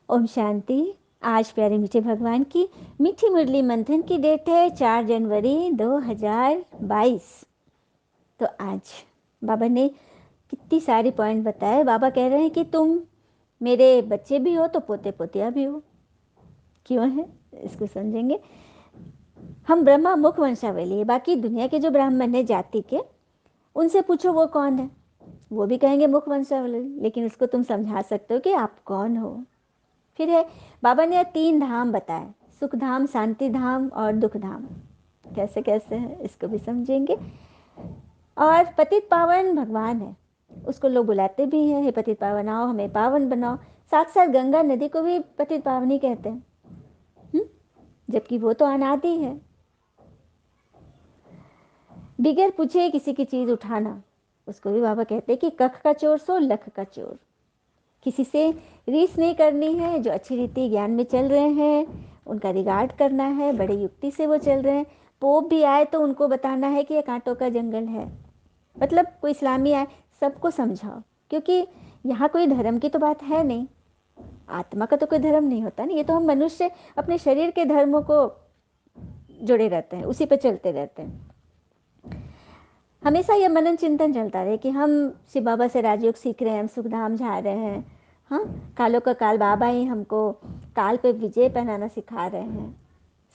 ओम शांति। आज प्यारे मीठे भगवान की मीठी मुरली मंथन की डेट है 4 जनवरी 2022। तो आज बाबा ने कितनी सारी पॉइंट बताए। बाबा कह रहे हैं कि तुम मेरे बच्चे भी हो तो पोते पोतिया भी हो। क्यों है इसको समझेंगे। हम ब्रह्मा मुख वंशावली है, बाकी दुनिया के जो ब्राह्मण है जाति के, उनसे पूछो वो कौन है, वो भी कहेंगे मुख वंशावली, लेकिन उसको तुम समझा सकते हो कि आप कौन हो। फिर है बाबा ने 3 धाम बताए, सुख धाम, शांति धाम और दुख धाम। कैसे कैसे है इसको भी समझेंगे। और पतित पावन भगवान है, उसको लोग बुलाते भी हैं, हे पतित पावन आओ हमें पावन बनाओ। साक्षात गंगा नदी को भी पतित पावनी कहते हैं, जबकि वो तो अनादि है। बिगर पूछे किसी की चीज उठाना, उसको भी बाबा कहते हैं कि कख का चोर सो लख का चोर। किसी से रीस नहीं करनी है, जो अच्छी रीति ज्ञान में चल रहे हैं उनका रिगार्ड करना है, बड़े युक्ति से वो चल रहे हैं। पोप भी आए तो उनको बताना है कि ये कांटों का जंगल है, मतलब कोई इस्लामी आए सबको समझाओ, क्योंकि यहाँ कोई धर्म की तो बात है नहीं, आत्मा का तो कोई धर्म नहीं होता ना। ये तो हम मनुष्य अपने शरीर के धर्मों को जुड़े रहते हैं, उसी पे चलते रहते हैं। हमेशा ये मनन चिंतन चलता रहे कि हम शिव बाबा से राजयोग सीख रहे हैं, हम सुखधाम जा रहे हैं। हाँ, कालों का काल बाबा ही हमको काल पे विजय पहनाना सिखा रहे हैं।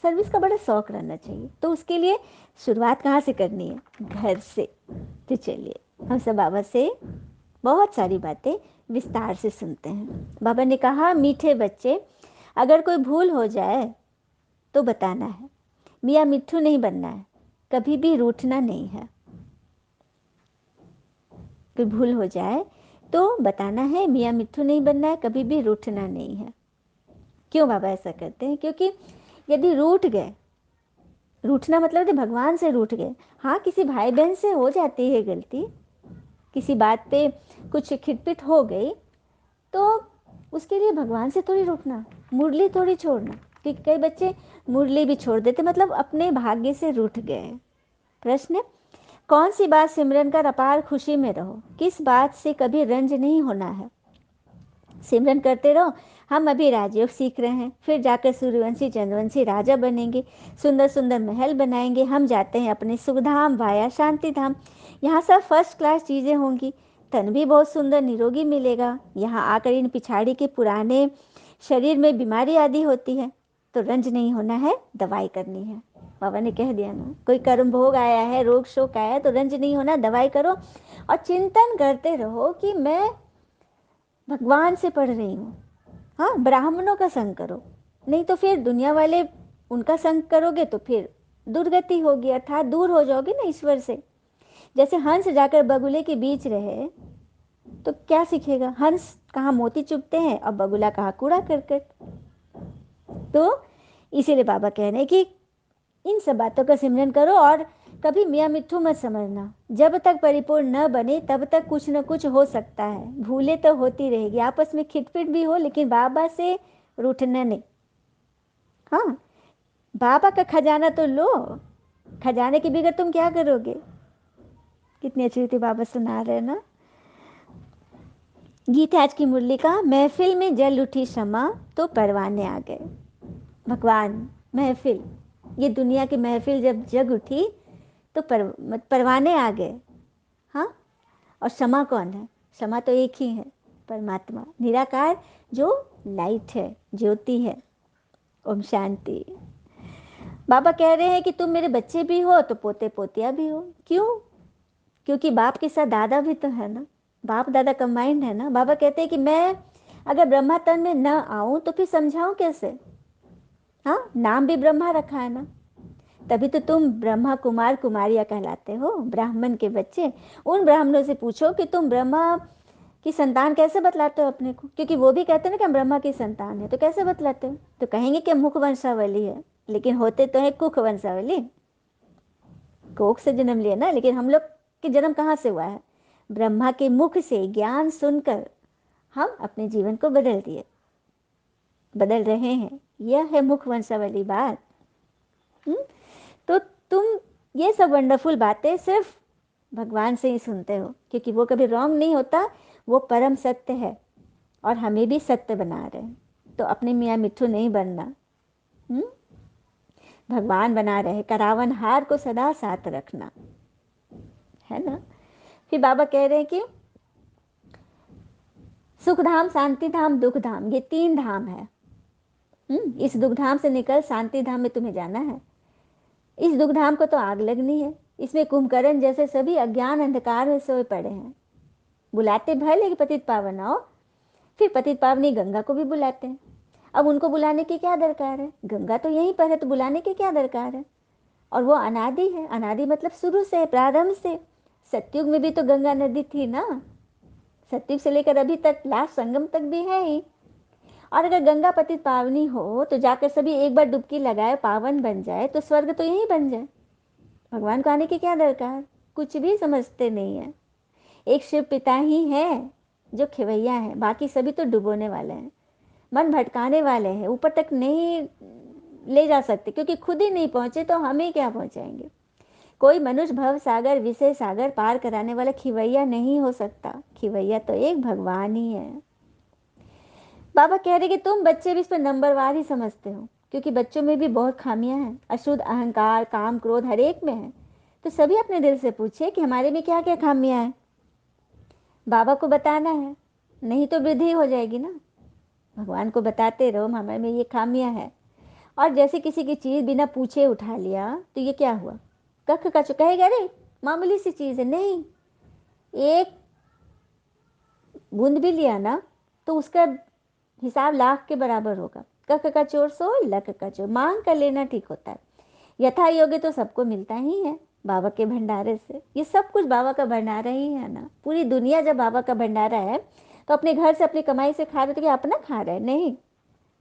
सर्विस का बड़ा शौक रहना चाहिए। तो उसके लिए शुरुआत कहाँ से करनी है? घर से। तो चलिए हम सब बाबा से बहुत सारी बातें विस्तार से सुनते हैं। बाबा ने कहा, मीठे बच्चे, अगर कोई भूल हो जाए तो बताना है, मियाँ मिट्ठू नहीं बनना है, कभी भी रूठना नहीं है। कोई भूल हो जाए तो बताना है, मियाँ मिट्ठू नहीं बनना है, कभी भी रूठना नहीं है। क्यों बाबा ऐसा करते हैं? क्योंकि यदि रूठ गए, रूठना मतलब भगवान से रूठ गए। हाँ, किसी भाई बहन से हो जाती है गलती, किसी बात पे कुछ खिटपिट हो गई, तो उसके लिए भगवान से थोड़ी रूठना, मुरली थोड़ी छोड़ना। क्योंकि कई बच्चे मुरली भी छोड़ देते, मतलब अपने भाग्य से रूठ गए। प्रश्न, कौन सी बात सिमरन कर अपार खुशी में रहो, किस बात से कभी रंज नहीं होना है। सिमरन करते रहो। हम अभी राजयोग सीख रहे हैं, फिर जाकर सूर्यवंशी चंद्रवंशी राजा बनेंगे, सुंदर सुंदर महल बनाएंगे। हम जाते हैं अपने सुखधाम वाया शांति धाम। यहाँ सब फर्स्ट क्लास चीज़ें होंगी, तन भी बहुत सुंदर निरोगी मिलेगा। यहाँ आकर इन पिछाड़ी के पुराने शरीर में बीमारी आदि होती है, तो रंज नहीं होना है, दवाई करनी है। बाबा ने कह दिया ना, कोई कर्म भोग आया है, रोग शोक आया है, तो रंज नहीं होना, दवाई करो और चिंतन करते रहो कि मैं भगवान से पढ़ रही हूँ। हाँ, ब्राह्मणों का संग करो, नहीं तो फिर दुनिया वाले उनका संग करोगे तो फिर दुर्गति होगी, अर्थात दूर हो जाओगे ना ईश्वर से। जैसे हंस जाकर बगुले के बीच रहे तो क्या सीखेगा? हंस कहाँ मोती चुभते हैं और बगुला कहाँ कूड़ा करकट। तो इसीलिए बाबा कह रहे हैं कि इन सब बातों का सिमरन करो और कभी मियाँ मिट्ठू मत समझना। जब तक परिपूर्ण न बने तब तक कुछ न कुछ हो सकता है, भूले तो होती रहेगी, आपस में खिटपिट भी हो, लेकिन बाबा से रूठना नहीं। हाँ, बाबा का खजाना तो लो, खजाने के बगैर तुम क्या करोगे? कितनी अच्छी रीति बाबा सुना रहे हैं ना। गीत है आज की मुरली का, महफिल में जल उठी शमा तो परवाने आ गए। भगवान, महफिल, ये दुनिया की महफिल जब जग उठी तो परवाने आ गए। हाँ, और क्षमा कौन है? क्षमा तो एक ही है, परमात्मा निराकार, जो लाइट है, ज्योति है। ओम शांति। बाबा कह रहे हैं कि तुम मेरे बच्चे भी हो तो पोते पोतिया भी हो। क्यों? क्योंकि बाप के साथ दादा भी तो है ना, बाप दादा कंबाइंड है ना। बाबा कहते हैं कि मैं अगर ब्रह्मा तन में न आऊं तो फिर समझाऊं कैसे? हाँ, नाम भी ब्रह्मा रखा है ना, तभी तो तुम ब्रह्मा कुमार कुमारिया कहलाते हो, ब्राह्मण के बच्चे। उन ब्राह्मणों से पूछो कि तुम ब्रह्मा की संतान कैसे बतलाते हो अपने को, क्योंकि वो भी कहते हैं ना कि हम ब्रह्मा की संतान है, तो कैसे बतलाते हो? तो कहेंगे कि मुख वंशावली है, लेकिन होते तो है कुख वंशावली, कोख से जन्म लिया ना। लेकिन हम लोग के जन्म कहाँ से हुआ है? ब्रह्मा के मुख से ज्ञान सुनकर हम अपने जीवन को बदल दिए, बदल रहे हैं। यह है मुख वंशावली बात। तो तुम ये सब वंडरफुल बातें सिर्फ भगवान से ही सुनते हो, क्योंकि वो कभी रॉन्ग नहीं होता, वो परम सत्य है और हमें भी सत्य बना रहे हैं। तो अपने मियाँ मिट्ठू नहीं बनना। भगवान बना रहे, करावन हार को सदा साथ रखना, है ना। फिर बाबा कह रहे हैं कि सुख धाम, शांति धाम, दुख धाम, ये 3 धाम है। इस दुख धाम से निकल शांति धाम में तुम्हें जाना है। इस दुख धाम को तो आग लगनी है, इसमें कुंभकर्ण जैसे सभी अज्ञान अंधकार में सोए पड़े हैं। बुलाते भले कि पतित पावन आओ, फिर पतित पावनी गंगा को भी बुलाते हैं। अब उनको बुलाने की क्या दरकार है, गंगा तो यहीं पर है, तो बुलाने की क्या दरकार है। और वो अनादि है, अनादि मतलब शुरू से, प्रारंभ से। सतयुग में भी तो गंगा नदी थी ना, सतयुग से लेकर अभी तक, लास्ट संगम तक भी है ही। और अगर गंगा पतित पावनी हो तो जाकर सभी एक बार डुबकी लगाए, पावन बन जाए, तो स्वर्ग तो यहीं बन जाए। भगवान को आने की क्या दरकार, कुछ भी समझते नहीं है। एक शिव पिता ही है जो खिवैया है, बाकी सभी तो डुबोने वाले हैं, मन भटकाने वाले हैं, ऊपर तक नहीं ले जा सकते, क्योंकि खुद ही नहीं पहुंचे तो हमें क्या पहुंचाएंगे। कोई मनुष्य भव सागर विषय सागर पार कराने वाला खिवैया नहीं हो सकता, खिवैया तो एक भगवान ही है। बाबा कह रहे कि तुम बच्चे भी इस पर नंबरवार ही समझते हो, क्योंकि बच्चों में भी बहुत खामियां हैं, अशुद्ध अहंकार, काम, क्रोध हर एक में है। तो सभी अपने दिल से पूछे कि हमारे में क्या क्या खामियां हैं, बाबा को बताना है, नहीं तो वृद्धि हो जाएगी ना। भगवान को बताते रहो हमारे में ये खामियां है। और जैसे किसी की चीज बिना पूछे उठा लिया तो ये क्या हुआ, कख का कहेगा अरे मामूली सी चीज है, नहीं, एक बूंद भी लिया ना तो उसका हिसाब लाख के बराबर होगा। कख का चोर सो लख का चोर, मांग कर लेना ठीक होता है। यथा योग्य तो सबको मिलता ही है बाबा के भंडारे से, ये सब कुछ बाबा का भंडारा ही है ना। पूरी दुनिया जब बाबा का भंडारा है तो अपने घर से अपनी कमाई से खा रहे तो क्या अपना खा रहे, नहीं,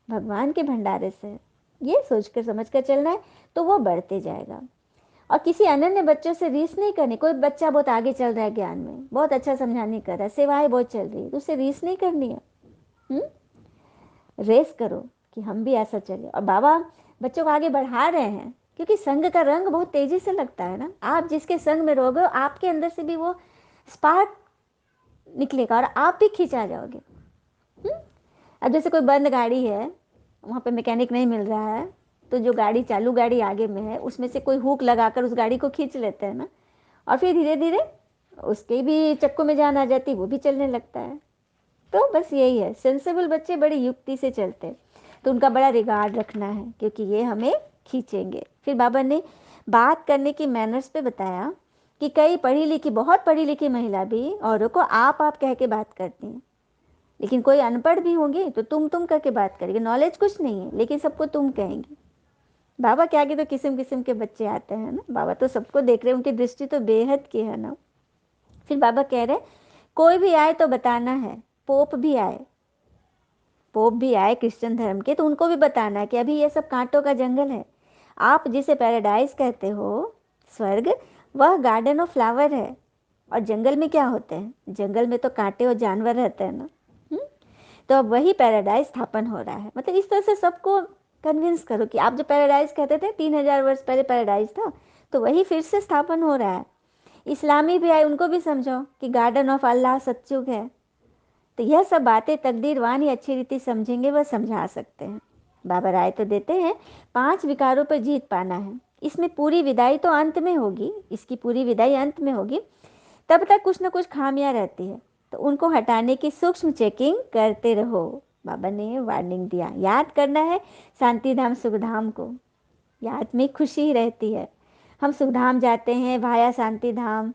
भगवान के भंडारे से। ये सोच कर समझ कर चलना है तो वो बढ़ते जाएगा। और किसी अनन्य बच्चों से रीस नहीं करनी। कोई बच्चा बहुत आगे चल रहा है ज्ञान में, बहुत अच्छा समझाने कर रहा है, सेवाएं बहुत चल रही है, तो उससे रीस नहीं करनी है। रेस करो कि हम भी ऐसा चले। और बाबा बच्चों को आगे बढ़ा रहे हैं, क्योंकि संग का रंग बहुत तेजी से लगता है ना। आप जिसके संग में रहोगे आपके अंदर से भी वो स्पार्क निकलेगा और आप भी खींचा जाओगे। अब जैसे कोई बंद गाड़ी है, वहाँ पे मैकेनिक नहीं मिल रहा है, तो जो गाड़ी चालू गाड़ी आगे में है उसमें से कोई हुक लगाकर उस गाड़ी को खींच लेते हैं ना, और फिर धीरे धीरे उसके भी चक्कों में जान आ जाती, वो भी चलने लगता है। तो बस यही है, सेंसेबल बच्चे बड़ी युक्ति से चलते हैं, तो उनका बड़ा रिगार्ड रखना है, क्योंकि ये हमें खींचेंगे। फिर बाबा ने बात करने की मैनर्स पे बताया कि कई पढ़ी लिखी, बहुत पढ़ी लिखी महिला भी औरों को आप कह के बात करती हैं, लेकिन कोई अनपढ़ भी होंगे तो तुम करके बात करेंगे, नॉलेज कुछ नहीं है लेकिन सबको तुम कहेंगी। बाबा के आगे तो किस्म किस्म के बच्चे आते हैं ना, बाबा तो सबको देख रहे हैं, उनकी दृष्टि तो बेहद की है ना। फिर बाबा कह रहे कोई भी आए तो बताना है, पोप भी आए, पोप भी आए क्रिश्चियन धर्म के, तो उनको भी बताना है कि अभी ये सब कांटों का जंगल है। आप जिसे पैराडाइज कहते हो, स्वर्ग, वह गार्डन ऑफ फ्लावर है। और जंगल में क्या होते हैं, जंगल में तो कांटे और जानवर रहते हैं ना। तो अब वही पैराडाइज स्थापन हो रहा है। मतलब इस तरह से सबको कन्विंस करो कि आप जो पैराडाइज कहते थे 3000 वर्ष पहले पैराडाइज था, तो वही फिर से स्थापन हो रहा है। इस्लामी भी आए, उनको भी समझाओ कि गार्डन ऑफ अल्लाह सतयुग है। तो यह सब बातें तकदीरवान ही अच्छी रीति समझेंगे, वह समझा सकते हैं। बाबा राय तो देते हैं 5 विकारों पर जीत पाना है, इसमें पूरी विदाई तो अंत में होगी, इसकी पूरी विदाई अंत में होगी, तब तक कुछ ना कुछ खामियां रहती है, तो उनको हटाने की सूक्ष्म चेकिंग करते रहो। बाबा ने वार्निंग दिया, याद करना है शांति धाम सुख धाम को, याद में खुशी रहती है। हम सुख धाम जाते हैं भाया शांति धाम,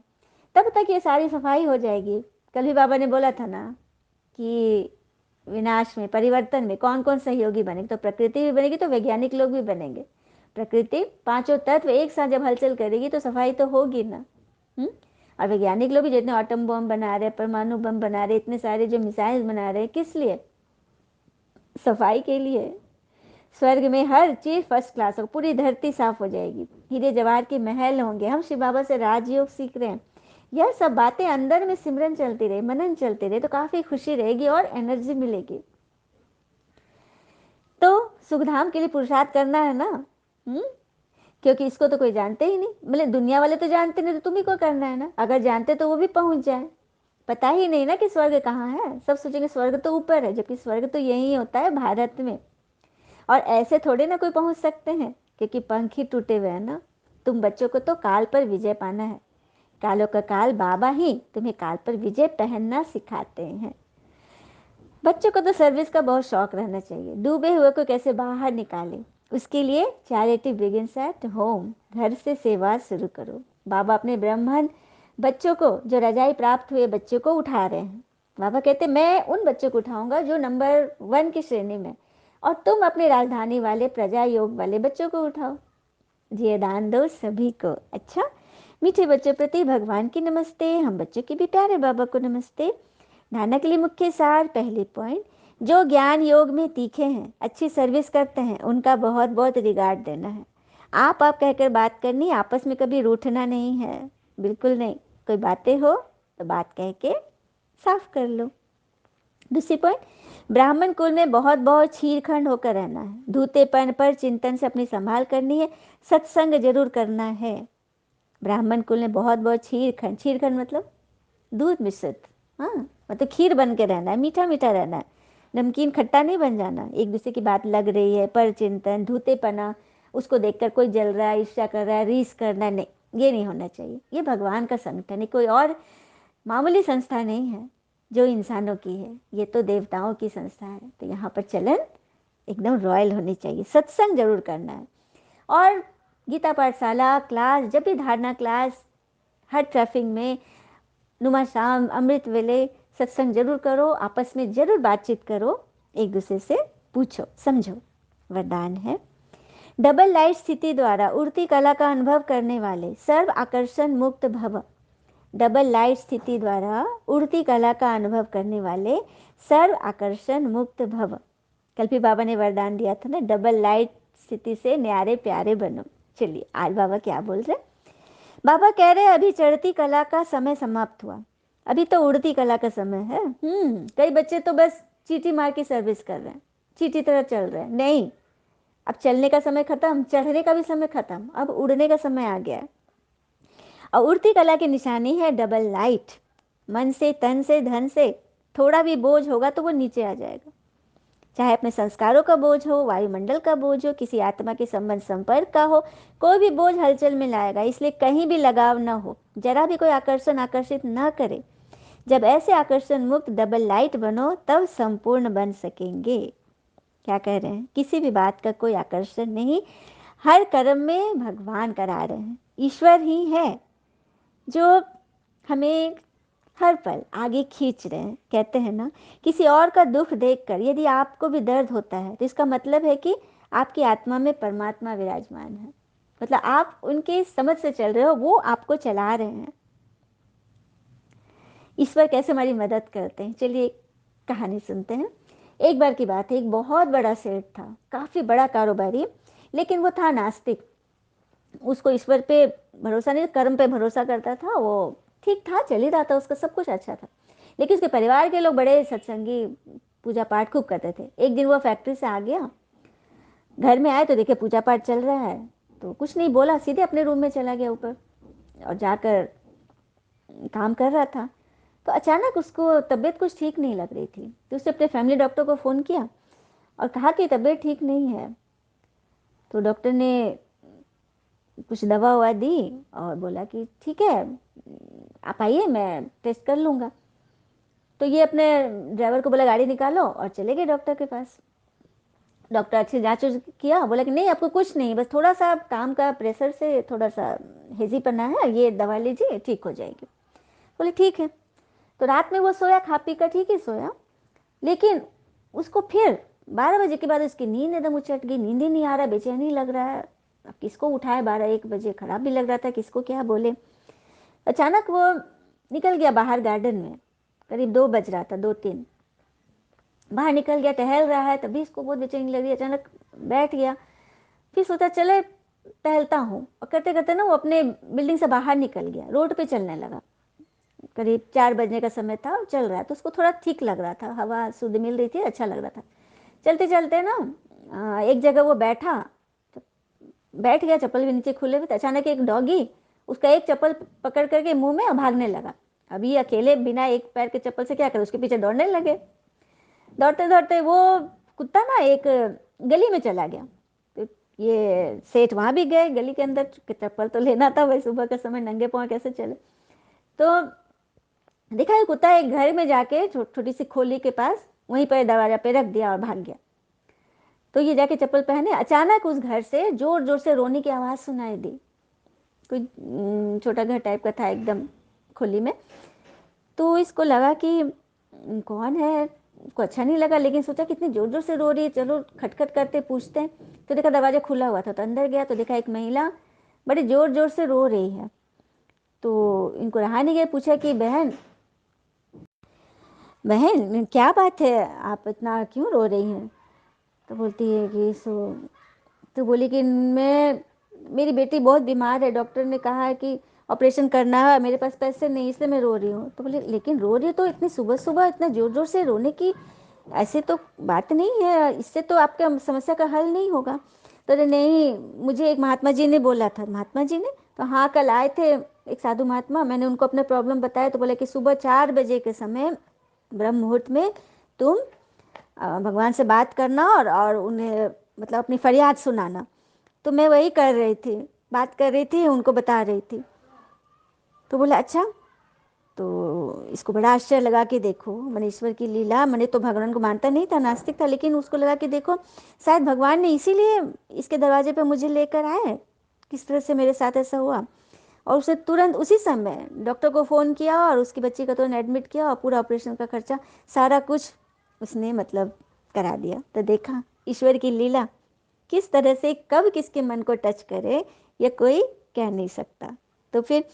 तब तक ये सारी सफाई हो जाएगी। कल भी बाबा ने बोला था ना कि विनाश में, परिवर्तन में कौन कौन सहयोगी बनेंगे, तो प्रकृति भी बनेगी तो वैज्ञानिक लोग भी बनेंगे। प्रकृति पांचों तत्व एक साथ जब हलचल करेगी तो सफाई तो होगी ना। और वैज्ञानिक लोग भी जितने एटम बम बना रहे, परमाणु बम बना रहे, इतने सारे जो मिसाइल बना रहे, किस लिए, सफाई के लिए। स्वर्ग में हर चीज फर्स्ट क्लास हो, पूरी धरती साफ हो जाएगी, हीरे जवाहर के महल होंगे। हम शिव बाबा से राजयोग सीख रहे हैं, यह सब बातें अंदर में सिमरन चलती रहे, मनन चलते रहे, तो काफी खुशी रहेगी और एनर्जी मिलेगी। तो सुखधाम के लिए पुरुषार्थ करना है ना। क्योंकि इसको तो कोई जानते ही नहीं, मतलब दुनिया वाले तो जानते नहीं, तो तुम ही को करना है ना। अगर जानते तो वो भी पहुंच जाए, पता ही नहीं ना कि स्वर्ग कहाँ है। सब सोचेंगे स्वर्ग तो ऊपर है, जबकि स्वर्ग तो यही होता है भारत में। और ऐसे थोड़े ना कोई पहुंच सकते हैं, क्योंकि पंख ही टूटे हुए हैं ना। तुम बच्चों को तो काल पर विजय पाना है। कालों का काल बाबा ही तुम्हें काल पर विजय पहनना सिखाते हैं। बच्चों को तो सर्विस का बहुत शौक रहना चाहिए। डूबे हुए को कैसे बाहर निकाले, उसके लिए चैरिटी बिगिंस एट होम। घर से सेवा शुरू करो। बाबा अपने ब्राह्मण बच्चों को, जो रजाई प्राप्त हुए बच्चों को उठा रहे हैं। बाबा कहते मैं उन बच्चों को उठाऊंगा जो नंबर 1 की श्रेणी में, और तुम अपने राजधानी वाले प्रजा योग वाले बच्चों को उठाओ। ये दान दो सभी को। अच्छा, मीठे बच्चों प्रति भगवान की नमस्ते। हम बच्चों की भी प्यारे बाबा को नमस्ते। धारणा के लिए मुख्य सार, पहले पॉइंट, जो ज्ञान योग में तीखे हैं, अच्छी सर्विस करते हैं, उनका बहुत बहुत रिगार्ड देना है। आप कहकर बात करनी, आपस में कभी रूठना नहीं है, बिल्कुल नहीं। कोई बातें हो तो बात कह के साफ कर लो। दूसरी पॉइंट, ब्राह्मण कुल में बहुत बहुत छीरखंड होकर रहना है। धूतेपन पर चिंतन से अपनी संभाल करनी है। सत्संग जरूर करना है। ब्राह्मण कुल में बहुत बहुत छीरखंड, छीरखंड मतलब दूध मिश्रित, हाँ, मतलब खीर बन के रहना है, मीठा मीठा रहना है, नमकीन खट्टा नहीं बन जाना। एक दूसरे की बात लग रही है, पर चिंतन, धूतेपना, उसको देखकर कोई जल रहा है, ईर्ष्या कर रहा है, रीस करना, नहीं, ये नहीं होना चाहिए। ये भगवान का संगठन है, कोई और मामूली संस्था नहीं है जो इंसानों की है, ये तो देवताओं की संस्था है। तो यहाँ पर चलन एकदम रॉयल होनी चाहिए। सत्संग जरूर करना है। और गीता पाठशाला क्लास, जब भी धारणा क्लास, हर ट्रैफिक में, नुमा शाम, अमृत वेले, सत्संग जरूर करो। आपस में जरूर बातचीत करो, एक दूसरे से पूछो समझो। वरदान है, डबल लाइट स्थिति द्वारा उड़ती कला का अनुभव करने वाले सर्व आकर्षण मुक्त भव। डबल लाइट स्थिति द्वारा उड़ती कला का अनुभव करने वाले सर्व आकर्षण मुक्त भव। कल भी बाबा ने वरदान दिया था ना, डबल लाइट स्थिति से न्यारे प्यारे बनो। चलिए आज बाबा क्या बोल रहे। बाबा कह रहे अभी चढ़ती कला का समय समाप्त हुआ, अभी तो उड़ती कला का समय है। कई बच्चे तो बस चीटी मार की सर्विस कर रहे हैं, चीटी तरह चल रहे हैं। नहीं, अब चलने का समय खत्म, चढ़ने का भी समय खत्म, अब उड़ने का समय आ गया है। और उड़ती कला की निशानी है डबल लाइट। मन से, तन से, धन से थोड़ा भी बोझ होगा तो वो नीचे आ जाएगा। चाहे अपने संस्कारों का बोझ हो, वायुमंडल का बोझ हो, किसी आत्मा के संबंध संपर्क का हो, कोई भी बोझ हलचल में लाएगा। इसलिए कहीं भी लगाव ना हो, जरा भी कोई आकर्षण आकर्षित ना करे। जब ऐसे आकर्षण मुक्त डबल लाइट बनो, तब संपूर्ण बन सकेंगे। क्या कह रहे हैं, किसी भी बात का कोई आकर्षण नहीं, हर कर्म में भगवान करा रहे हैं। ईश्वर ही है जो हमें हर पल आगे खींच रहे हैं। कहते हैं ना, किसी और का दुख देखकर यदि आपको भी दर्द होता है, तो इसका मतलब है कि आपकी आत्मा में परमात्मा विराजमान है। मतलब आप उनके समझ से चल रहे हो, वो आपको चला रहे हैं। ईश्वर कैसे हमारी मदद करते हैं, चलिए एक कहानी सुनते हैं। एक बार की बात है, एक बहुत बड़ा सेठ था, काफी बड़ा कारोबारी, लेकिन वो था नास्तिक। उसको ईश्वर पे भरोसा नहीं, कर्म पे भरोसा करता था। वो ठीक था, चल ही रहा था, उसका सब कुछ अच्छा था। लेकिन उसके परिवार के लोग बड़े सत्संगी, पूजा पाठ खूब करते थे। एक दिन वो फैक्ट्री से आ गया, घर में आए तो देखे पूजा पाठ चल रहा है, तो कुछ नहीं बोला, सीधे अपने रूम में चला गया ऊपर और जाकर काम कर रहा था। तो अचानक उसको तबीयत कुछ ठीक नहीं लग रही थी, तो उसने अपने फैमिली डॉक्टर को फ़ोन किया और कहा कि तबीयत ठीक नहीं है। तो डॉक्टर ने कुछ दवा ववा दी और बोला कि ठीक है, आप आइए, मैं टेस्ट कर लूँगा। तो ये अपने ड्राइवर को बोला गाड़ी निकालो, और चले गए डॉक्टर के पास। डॉक्टर अच्छी जांच किया, बोला कि नहीं आपको कुछ नहीं, बस थोड़ा सा काम का प्रेशर से थोड़ा सा हेजी पन्ना है, ये दवा लीजिए ठीक हो जाएगी। बोले ठीक है। तो रात में वो सोया, खा पी कर ठीक ही सोया, लेकिन उसको फिर 12 बजे के बाद उसकी नींद एकदम उचट गई, नींद ही नहीं आ रहा, बेचैनी लग रहा है। अब किसको उठाए, 12-1 बजे, खराब भी लग रहा था, किसको क्या बोले। अचानक वो निकल गया बाहर गार्डन में, करीब 2 बज रहा था, 2-3, बाहर निकल गया, टहल रहा है, तभी इसको बहुत बेचैनी लगी। अचानक बैठ गया, फिर सोचा चले टहलता हूँ, और करते करते ना वो अपने बिल्डिंग से बाहर निकल गया, रोड पे चलने लगा। करीब 4 बजने का समय था, चल रहा है, तो उसको थोड़ा ठीक लग रहा था, हवा शुद्ध मिल रही थी, अच्छा लग रहा था। चलते चलते ना एक जगह वो बैठा, तो बैठ गया, चप्पल भी नीचे खुले हुए थे। अचानक एक डॉगी उसका एक चप्पल पकड़ करके मुंह में और भागने लगा। अभी अकेले बिना एक पैर के चप्पल से क्या करे, उसके पीछे दौड़ने लगे। दौड़ते दौड़ते वो कुत्ता ना एक गली में चला गया। तो ये सेठ वहां भी गए गली के अंदर, चप्पल तो लेना था, वही सुबह के समय नंगे पाँव कैसे चले। तो देखा ये कुत्ता एक घर में जाके छोटी सी खोली के पास वहीं पर दरवाजा पे रख दिया और भाग गया। तो ये जाके चप्पल पहने, अचानक उस घर से जोर जोर से रोने की आवाज़ सुनाई दी। कोई छोटा घर टाइप का था एकदम खुली में। तो इसको लगा कि कौन है, को अच्छा नहीं लगा, लेकिन सोचा कितनी जोर जोर से रो रही है, चलो खटखट करते पूछते हैं। तो देखा दरवाजा खुला हुआ था, तो अंदर गया तो देखा एक महिला बड़े जोर जोर से रो रही है। तो इनको रहा नहीं गया, पूछा कि बहन बहन क्या बात है, आप इतना क्यों रो रही हैं। तो बोलती है कि तो बोली कि मैं, मेरी बेटी बहुत बीमार है, डॉक्टर ने कहा है कि ऑपरेशन करना है, मेरे पास पैसे नहीं इसलिए मैं रो रही हूँ। तो बोले लेकिन रो रही हो तो इतनी सुबह सुबह इतना जोर जोर से रोने की ऐसे तो बात नहीं है, इससे तो आपका समस्या का हल नहीं होगा। तो बोले नहीं, मुझे एक महात्मा जी ने बोला था। महात्मा जी ने, तो हाँ कल आए थे एक साधु महात्मा, मैंने उनको अपना प्रॉब्लम बताया। तो बोले कि सुबह 4 बजे के समय ब्रह्म मुहूर्त में तुम भगवान से बात करना और उन्हें मतलब अपनी फरियाद सुनाना। तो मैं वही कर रही थी, बात कर रही थी, उनको बता रही थी। तो बोला अच्छा। तो इसको बड़ा आश्चर्य लगा कि देखो मनेश्वर की लीला, मैंने तो भगवान को मानता नहीं था, नास्तिक था, लेकिन उसको लगा कि देखो शायद भगवान ने इसीलिए इसके दरवाजे पे मुझे लेकर आए, किस तरह से मेरे साथ ऐसा हुआ। और उसे तुरंत उसी समय डॉक्टर को फ़ोन किया और उसकी बच्ची का तुरंत एडमिट किया और पूरा ऑपरेशन का खर्चा सारा कुछ उसने मतलब करा दिया। तो देखा ईश्वर की लीला किस तरह से कब किसके मन को टच करे, ये कोई कह नहीं सकता। तो फिर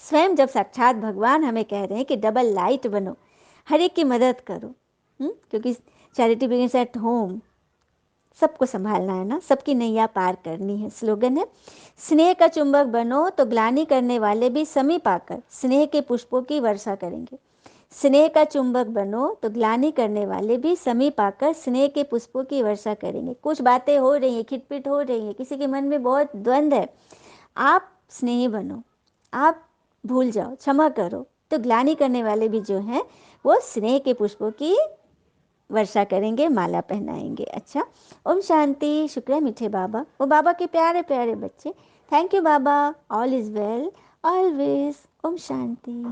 स्वयं जब साक्षात भगवान हमें कह रहे हैं कि डबल लाइट बनो, हर एक की मदद करो, क्योंकि चैरिटी बिगिंस एट होम, सबको संभालना है ना, सबकी नैया पार करनी है। स्लोगन है, स्नेह का चुंबक बनो तो ग्लानि करने वाले भी समीप आकर स्नेह के पुष्पों की वर्षा करेंगे। स्नेह का चुंबक बनो तो ग्लानि करने वाले भी समीप आकर स्नेह के पुष्पों की वर्षा करेंगे। कुछ बातें हो रही हैं, खिटपिट हो रही है, किसी के मन में बहुत द्वंद्व है, आप स्नेही बनो, आप भूल जाओ, क्षमा करो, तो ग्लानि करने वाले भी जो हैं वो स्नेह के पुष्पों की वर्षा करेंगे, माला पहनाएंगे। अच्छा, ओम शांति। शुक्र है मीठे बाबा, वो बाबा के प्यारे प्यारे बच्चे। Thank you Baba, all is well always. ओम शांति।